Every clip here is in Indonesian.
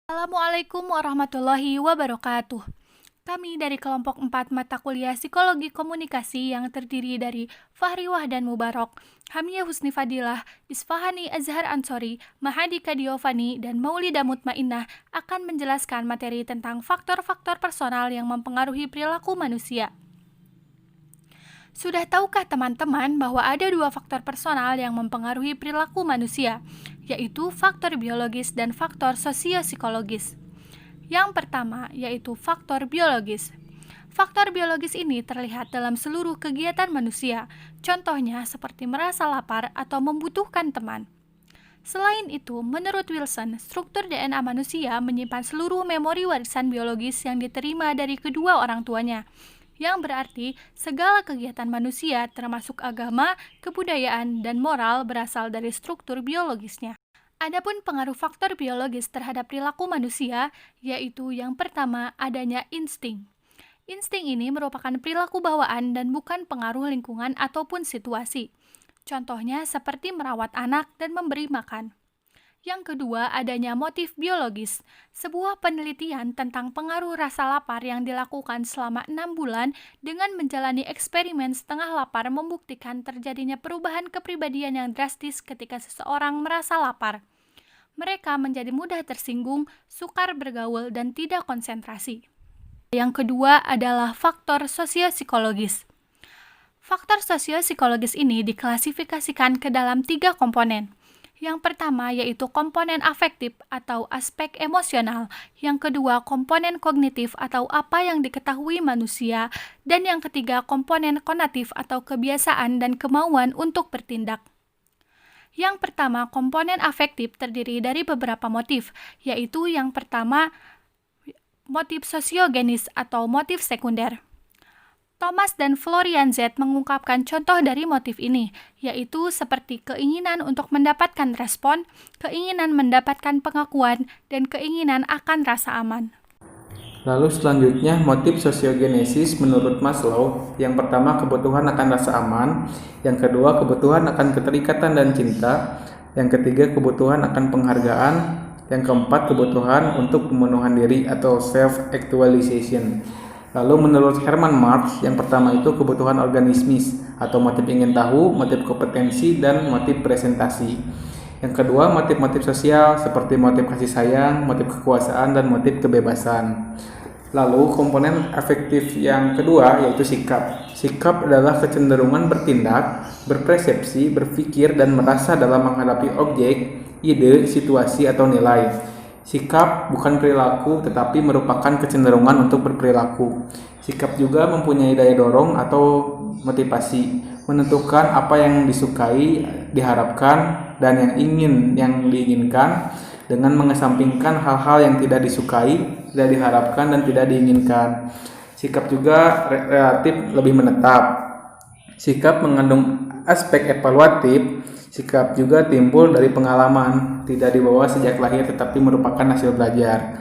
Assalamualaikum warahmatullahi wabarakatuh. Kami dari kelompok 4 mata kuliah Psikologi Komunikasi yang terdiri dari Fahri Wahdan Mubarok, Hamiyah Husni Fadilah, Isfahani Azhar Ansori, Mahadi Kadiovani, dan Maulida Mutmainnah akan menjelaskan materi tentang faktor-faktor personal yang mempengaruhi perilaku manusia. Sudah tahukah teman-teman bahwa ada dua faktor personal yang mempengaruhi perilaku manusia, yaitu faktor biologis dan faktor sosio-psikologis? Yang pertama yaitu faktor biologis. Faktor biologis ini terlihat dalam seluruh kegiatan manusia, contohnya seperti merasa lapar atau membutuhkan teman. Selain itu, menurut Wilson, struktur DNA manusia menyimpan seluruh memori warisan biologis yang diterima dari kedua orang tuanya, yang berarti segala kegiatan manusia termasuk agama, kebudayaan, dan moral berasal dari struktur biologisnya. Adapun pengaruh faktor biologis terhadap perilaku manusia, yaitu yang pertama adanya insting. Insting ini merupakan perilaku bawaan dan bukan pengaruh lingkungan ataupun situasi. Contohnya seperti merawat anak dan memberi makan. Yang kedua, adanya motif biologis. Sebuah penelitian tentang pengaruh rasa lapar yang dilakukan selama 6 bulan dengan menjalani eksperimen setengah lapar membuktikan terjadinya perubahan kepribadian yang drastis ketika seseorang merasa lapar. Mereka menjadi mudah tersinggung, sukar bergaul, dan tidak konsentrasi. Yang kedua adalah faktor sosio-psikologis. Faktor sosio-psikologis ini diklasifikasikan ke dalam 3 komponen. Yang pertama yaitu komponen afektif atau aspek emosional, yang kedua komponen kognitif atau apa yang diketahui manusia, dan yang ketiga komponen konatif atau kebiasaan dan kemauan untuk bertindak. Yang pertama, komponen afektif terdiri dari beberapa motif, yaitu yang pertama motif sosiogenis atau motif sekunder. Thomas dan Florian Z mengungkapkan contoh dari motif ini, yaitu seperti keinginan untuk mendapatkan respon, keinginan mendapatkan pengakuan, dan keinginan akan rasa aman. Lalu selanjutnya motif sosiogenesis menurut Maslow, yang pertama kebutuhan akan rasa aman, yang kedua kebutuhan akan keterikatan dan cinta, yang ketiga kebutuhan akan penghargaan, yang keempat kebutuhan untuk pemenuhan diri atau self-actualization. Lalu menurut Herman Marx, yang pertama itu kebutuhan organismis atau motif ingin tahu, motif kompetensi, dan motif presentasi. Yang kedua motif-motif sosial seperti motif kasih sayang, motif kekuasaan, dan motif kebebasan. Lalu komponen afektif yang kedua yaitu sikap. Sikap adalah kecenderungan bertindak, berpersepsi, berpikir, dan merasa dalam menghadapi objek, ide, situasi, atau nilai. Sikap bukan perilaku tetapi merupakan kecenderungan untuk berperilaku. Sikap juga mempunyai daya dorong atau motivasi, menentukan apa yang disukai, diharapkan, dan yang diinginkan dengan mengesampingkan hal-hal yang tidak disukai, tidak diharapkan, dan tidak diinginkan. Sikap juga relatif lebih menetap. Sikap mengandung aspek evaluatif. Sikap juga timbul dari pengalaman, tidak dibawa sejak lahir tetapi merupakan hasil belajar.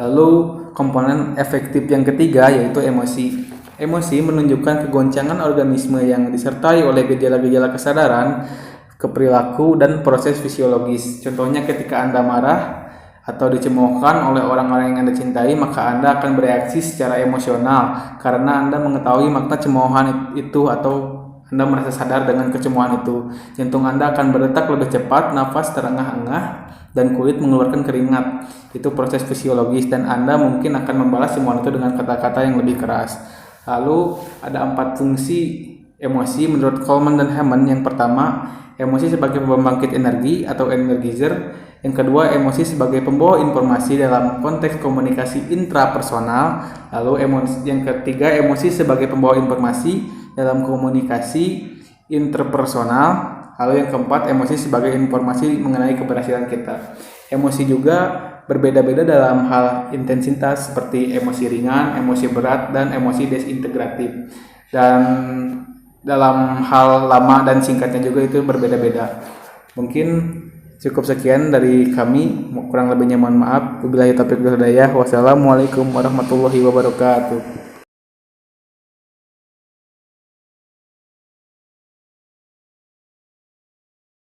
Lalu komponen efektif yang ketiga yaitu emosi. Emosi menunjukkan kegoncangan organisme yang disertai oleh gejala-gejala kesadaran, keperilaku, dan proses fisiologis. Contohnya ketika Anda marah atau dicemoohkan oleh orang-orang yang Anda cintai, maka Anda akan bereaksi secara emosional karena Anda mengetahui makna cemoohan itu atau Anda merasa sadar dengan kecemoohan itu. Jantung Anda akan berdetak lebih cepat, nafas terengah-engah, dan kulit mengeluarkan keringat. Itu proses fisiologis dan Anda mungkin akan membalas cemoohan itu dengan kata-kata yang lebih keras. Lalu ada 4 fungsi emosi menurut Coleman dan Hammond. Yang pertama, emosi sebagai pembangkit energi atau energizer. Yang kedua, emosi sebagai pembawa informasi dalam konteks komunikasi intrapersonal. Lalu yang ketiga, emosi sebagai pembawa informasi dalam komunikasi interpersonal. Lalu yang keempat, emosi sebagai informasi mengenai keberhasilan kita. Emosi juga berbeda-beda dalam hal intensitas seperti emosi ringan, emosi berat, dan emosi desintegratif. Dan dalam hal lama dan singkatnya juga itu berbeda-beda. Mungkin cukup sekian dari kami, kurang lebihnya mohon maaf. Wabillahi taufiq wal hidayah. Wassalamualaikum warahmatullahi wabarakatuh.